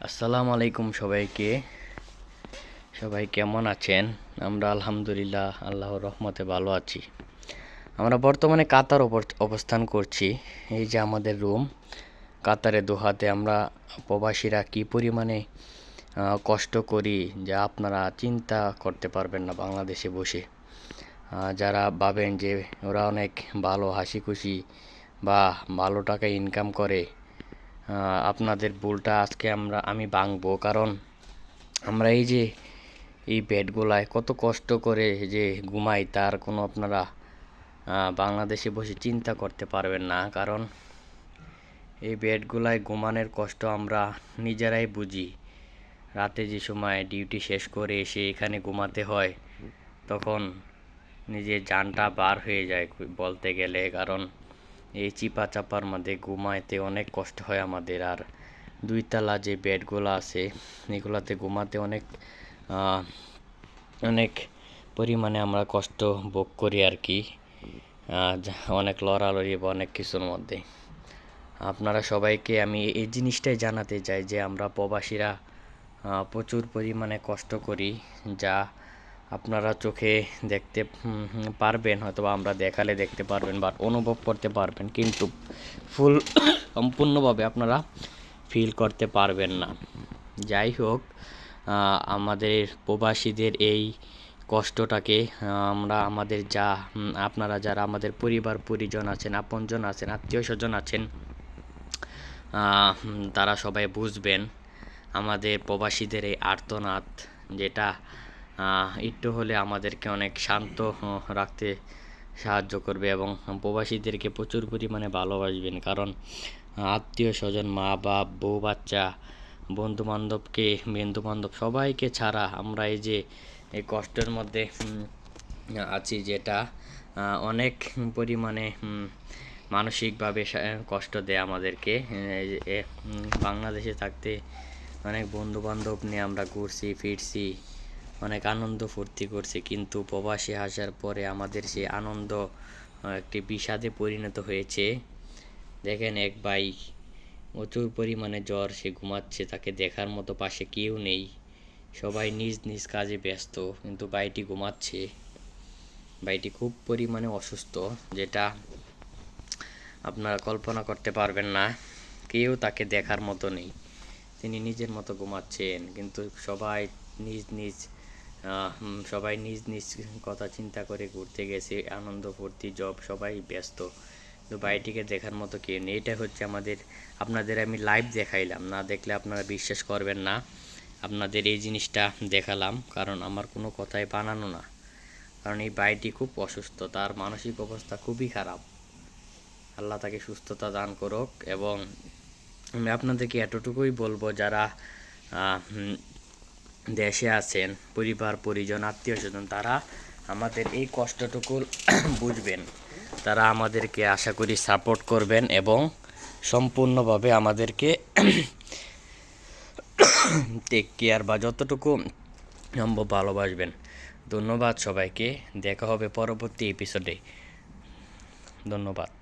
আসসালামু আলাইকুম সবাইকে। সবাই কেমন আছেন? আমরা আলহামদুলিল্লাহ আল্লাহর রহমতে ভালো আছি। আমরা বর্তমানে কাতার অবস্থান করছি। এই যে আমাদের রুম, কাতারে দোহাতে আমরা প্রবাসীরা কি পরিমাণে কষ্ট করি যা আপনারা চিন্তা করতে পারবেন না বাংলাদেশে বসে। যারা ভাবেন যে ওরা অনেক ভালো হাসি খুশি বা ভালো টাকা ইনকাম করে, আপনাদের ভুলটা আজকে আমি ভাঙবো। কারণ আমরা এই বেডগুলায় কত কষ্ট করে যে ঘুমাই তার কোনো আপনারা বাংলাদেশে বসে চিন্তা করতে পারবেন না। কারণ এই বেডগুলায় ঘুমানোর কষ্ট আমরা নিজেরাই বুঝি। রাতে যে সময় ডিউটি শেষ করে এসে এখানে ঘুমাতে হয়, তখন নিজের জানটা বার হয়ে যায় বলতে গেলে। কারণ এই চিপা চাপার মধ্যে ঘুমাইতে অনেক কষ্ট হয় আমাদের। আর দুইতলা যে বেডগুলো আছে এগুলাতে ঘুমাতে অনেক পরিমাণে আমরা কষ্ট ভোগ করি আর কি। অনেক লড়ালড়ি বা অনেক কিছুর মধ্যে আপনারা সবাইকে আমি এই জিনিসটাই জানাতে চাই যে আমরা প্রবাসীরা প্রচুর পরিমাণে কষ্ট করি, যা আপনারা চোখে দেখতে পারবেন, হয়তো আমরা দেখালে দেখতে পারবেন বা অনুভব করতে পারবেন, কিন্তু সম্পূর্ণভাবে আপনারা ফিল করতে পারবেন না। যাই হোক, আমাদের প্রবাসীদের এই কষ্টটাকে আমরা আপনারা যারা আমাদের পরিবার পরিজন আছেন, আপনজন আছেন, আত্মীয় স্বজন আছেন, তারা সবাই বুঝবেন আমাদের প্রবাসীদের এই আর্তনাদ, যেটা একটু হলে আমাদেরকে অনেক শান্ত রাখতে সাহায্য করবে এবং প্রবাসীদেরকে প্রচুর পরিমাণে ভালোবাসবেন। কারণ আত্মীয় স্বজন, মা বাপ, বউ বাচ্চা, বন্ধু বান্ধব সবাইকে ছাড়া আমরা এই কষ্টের মধ্যে আছি, যেটা অনেক পরিমাণে মানসিকভাবে কষ্ট দেয় আমাদেরকে। বাংলাদেশে থাকতে অনেক বন্ধু বান্ধব নিয়ে আমরা ঘুরছি ফিরছি, অনেক আনন্দ ফুর্তি করছি, কিন্তু প্রবাসে আসার পরে আমাদের সেই আনন্দ একটি বিষাদে পরিণত হয়েছে। দেখেন, এক ভাই প্রচুর পরিমাণে জ্বর, সে ঘুমাচ্ছে, তাকে দেখার মতো পাশে কেউ নেই, সবাই নিজ নিজ কাজে ব্যস্ত, কিন্তু ভাইটি ঘুমাচ্ছে। ভাইটি খুব পরিমাণে অসুস্থ, যেটা আপনারা কল্পনা করতে পারবেন না। কেউ তাকে দেখার মতো নেই, তিনি নিজের মতো ঘুমাচ্ছেন, কিন্তু সবাই নিজ নিজ কথা চিন্তা করে ঘুরতে গেছে, আনন্দ ফুর্তি জব সবাই ব্যস্ত, তো ভাইটিকে দেখার মতো কেউ নেই। এটা হচ্ছে আপনাদের আমি লাইভ দেখাইলাম, না দেখলে আপনারা বিশ্বাস করবেন না। আপনাদের এই জিনিসটা দেখালাম কারণ আমার কোনো কথাই বানানো না, কারণ এই ভাইটি খুব অসুস্থ, তার মানসিক অবস্থা খুবই খারাপ। আল্লাহ তাকে সুস্থতা দান করুক। এবং আমি আপনাদেরকে এতটুকুই বলবো, যারা দেশে আছেন, পরিবার পরিজন আত্মীয় স্বজন, তারা আমাদের এই কষ্টটুকু বুঝবেন, তারা আমাদেরকে আশা করি সাপোর্ট করবেন এবং সম্পূর্ণভাবে আমাদেরকে টেক কেয়ার বা যতটুকু সম্ভব ভালোবাসবেন। ধন্যবাদ সবাইকে, দেখা হবে পরবর্তী এপিসোডে। ধন্যবাদ।